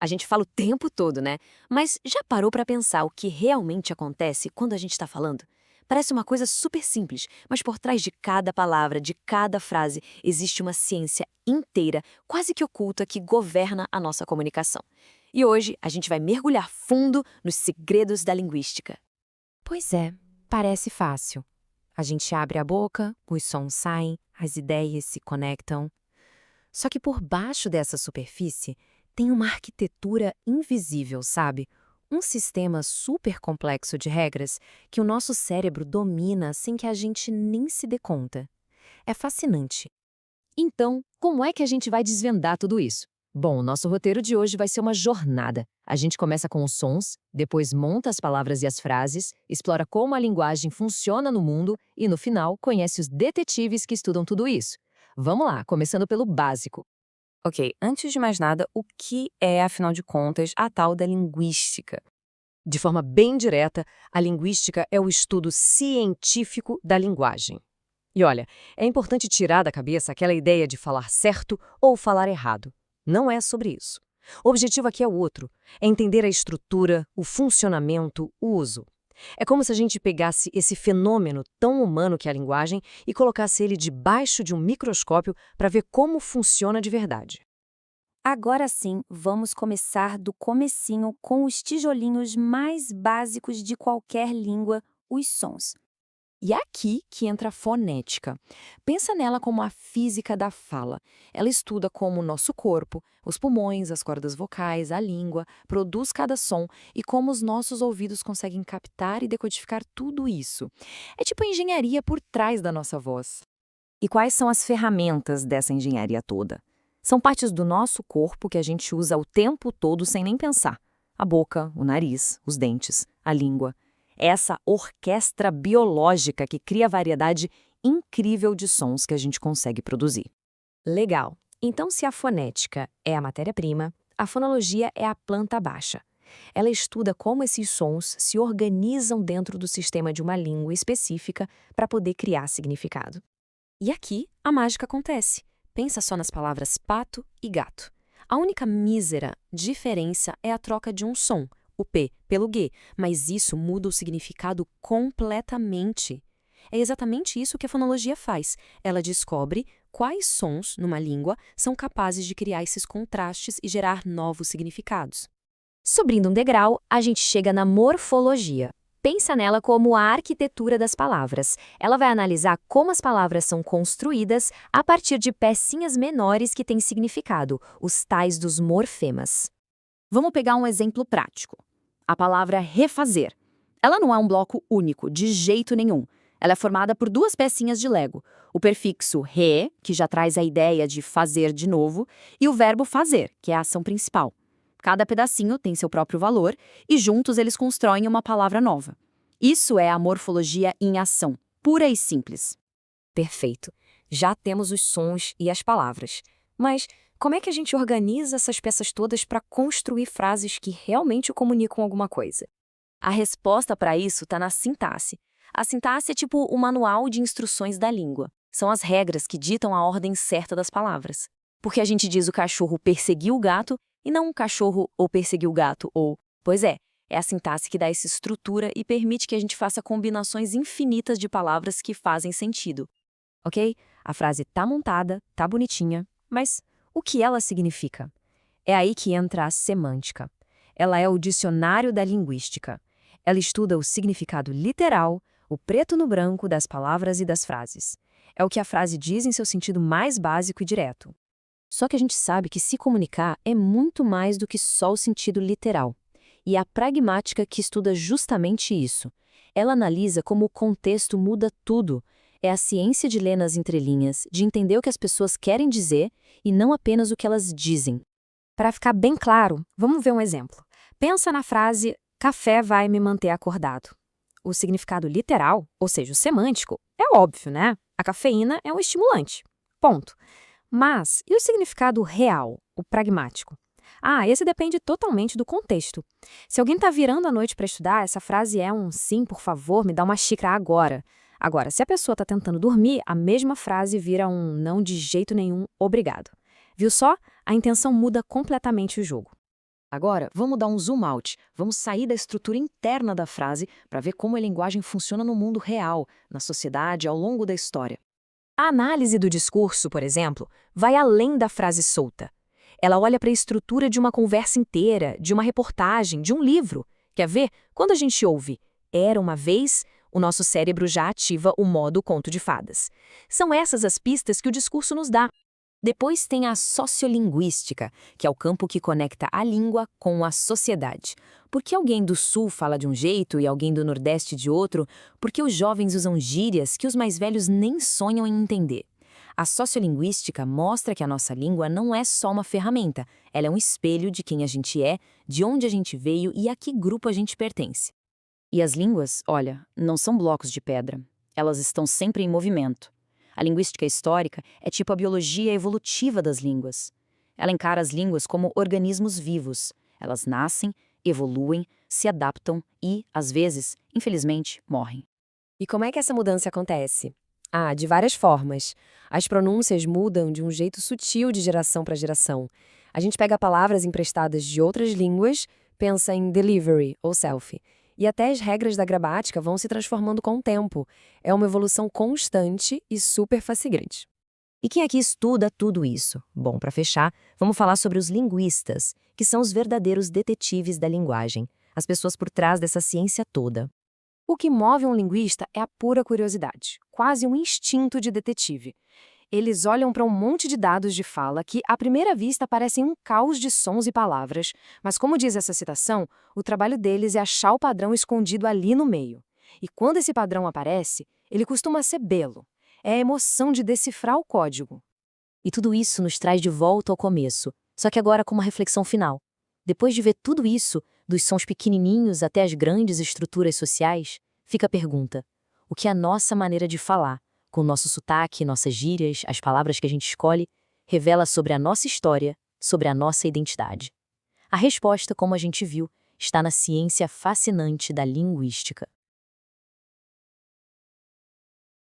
A gente fala o tempo todo, né? Mas já parou para pensar o que realmente acontece quando a gente está falando? Parece uma coisa super simples, mas por trás de cada palavra, de cada frase, existe uma ciência inteira, quase que oculta, que governa a nossa comunicação. E hoje a gente vai mergulhar fundo nos segredos da linguística. Pois é, parece fácil. A gente abre a boca, os sons saem, as ideias se conectam. Só que por baixo dessa superfície tem uma arquitetura invisível, sabe? Um sistema super complexo de regras que o nosso cérebro domina sem que a gente nem se dê conta. É fascinante. Então, como é que a gente vai desvendar tudo isso? Bom, o nosso roteiro de hoje vai ser uma jornada. A gente começa com os sons, depois monta as palavras e as frases, explora como a linguagem funciona no mundo e, no final, conhece os detetives que estudam tudo isso. Vamos lá, começando pelo básico. Ok, antes de mais nada, o que é, afinal de contas, a tal da linguística? De forma bem direta, a linguística é o estudo científico da linguagem. E olha, é importante tirar da cabeça aquela ideia de falar certo ou falar errado. Não é sobre isso. O objetivo aqui é o outro, é entender a estrutura, o funcionamento, o uso. É como se a gente pegasse esse fenômeno tão humano que é a linguagem e colocasse ele debaixo de um microscópio para ver como funciona de verdade. Agora sim, vamos começar do comecinho com os tijolinhos mais básicos de qualquer língua, os sons. E é aqui que entra a fonética. Pensa nela como a física da fala. Ela estuda como o nosso corpo, os pulmões, as cordas vocais, a língua, produz cada som e como os nossos ouvidos conseguem captar e decodificar tudo isso. É tipo a engenharia por trás da nossa voz. E quais são as ferramentas dessa engenharia toda? São partes do nosso corpo que a gente usa o tempo todo sem nem pensar. A boca, o nariz, os dentes, a língua. Essa orquestra biológica que cria a variedade incrível de sons que a gente consegue produzir. Legal. Então, se a fonética é a matéria-prima, a fonologia é a planta baixa. Ela estuda como esses sons se organizam dentro do sistema de uma língua específica para poder criar significado. E aqui a mágica acontece. Pensa só nas palavras pato e gato. A única mísera diferença é a troca de um som, o P pelo G, mas isso muda o significado completamente. É exatamente isso que a fonologia faz. Ela descobre quais sons, numa língua, são capazes de criar esses contrastes e gerar novos significados. Subindo um degrau, a gente chega na morfologia. Pensa nela como a arquitetura das palavras. Ela vai analisar como as palavras são construídas a partir de pecinhas menores que têm significado, os tais dos morfemas. Vamos pegar um exemplo prático. A palavra refazer. Ela não é um bloco único, de jeito nenhum. Ela é formada por duas pecinhas de Lego. O prefixo re, que já traz a ideia de fazer de novo, e o verbo fazer, que é a ação principal. Cada pedacinho tem seu próprio valor e juntos eles constroem uma palavra nova. Isso é a morfologia em ação, pura e simples. Perfeito. Já temos os sons e as palavras. Mas como é que a gente organiza essas peças todas para construir frases que realmente comunicam alguma coisa? A resposta para isso está na sintaxe. A sintaxe é tipo o manual de instruções da língua. São as regras que ditam a ordem certa das palavras. Porque a gente diz o cachorro perseguiu o gato e não um cachorro ou perseguiu o gato ou... Pois é a sintaxe que dá essa estrutura e permite que a gente faça combinações infinitas de palavras que fazem sentido. Ok? A frase tá montada, tá bonitinha, mas o que ela significa? É aí que entra a semântica. Ela é o dicionário da linguística. Ela estuda o significado literal, o preto no branco das palavras e das frases. É o que a frase diz em seu sentido mais básico e direto. Só que a gente sabe que se comunicar é muito mais do que só o sentido literal. E é a pragmática que estuda justamente isso. Ela analisa como o contexto muda tudo. É a ciência de ler nas entrelinhas, de entender o que as pessoas querem dizer e não apenas o que elas dizem. Para ficar bem claro, vamos ver um exemplo. Pensa na frase café vai me manter acordado. O significado literal, ou seja, o semântico, é óbvio, né? A cafeína é um estimulante. Ponto. Mas, e o significado real, o pragmático? Esse depende totalmente do contexto. Se alguém está virando à noite para estudar, essa frase é um sim, por favor, me dá uma xícara agora. Agora, se a pessoa está tentando dormir, a mesma frase vira um não de jeito nenhum, obrigado. Viu só? A intenção muda completamente o jogo. Agora, vamos dar um zoom out. Vamos sair da estrutura interna da frase para ver como a linguagem funciona no mundo real, na sociedade, ao longo da história. A análise do discurso, por exemplo, vai além da frase solta. Ela olha para a estrutura de uma conversa inteira, de uma reportagem, de um livro. Quer ver? Quando a gente ouve "era uma vez", o nosso cérebro já ativa o modo conto de fadas. São essas as pistas que o discurso nos dá. Depois tem a sociolinguística, que é o campo que conecta a língua com a sociedade. Por que alguém do Sul fala de um jeito e alguém do Nordeste de outro? Porque os jovens usam gírias que os mais velhos nem sonham em entender. A sociolinguística mostra que a nossa língua não é só uma ferramenta, ela é um espelho de quem a gente é, de onde a gente veio e a que grupo a gente pertence. E as línguas, olha, não são blocos de pedra. Elas estão sempre em movimento. A linguística histórica é tipo a biologia evolutiva das línguas. Ela encara as línguas como organismos vivos. Elas nascem, evoluem, se adaptam e, às vezes, infelizmente, morrem. E como é que essa mudança acontece? De várias formas. As pronúncias mudam de um jeito sutil de geração para geração. A gente pega palavras emprestadas de outras línguas, pensa em delivery ou selfie. E até as regras da gramática vão se transformando com o tempo. É uma evolução constante e super fascinante. E quem aqui estuda tudo isso? Bom, para fechar, vamos falar sobre os linguistas, que são os verdadeiros detetives da linguagem, as pessoas por trás dessa ciência toda. O que move um linguista é a pura curiosidade, quase um instinto de detetive. Eles olham para um monte de dados de fala que, à primeira vista, parecem um caos de sons e palavras, mas, como diz essa citação, o trabalho deles é achar o padrão escondido ali no meio. E quando esse padrão aparece, ele costuma ser belo. É a emoção de decifrar o código. E tudo isso nos traz de volta ao começo, só que agora com uma reflexão final. Depois de ver tudo isso, dos sons pequenininhos até as grandes estruturas sociais, fica a pergunta: o que a nossa maneira de falar, com o nosso sotaque, nossas gírias, as palavras que a gente escolhe, revela sobre a nossa história, sobre a nossa identidade? A resposta, como a gente viu, está na ciência fascinante da linguística.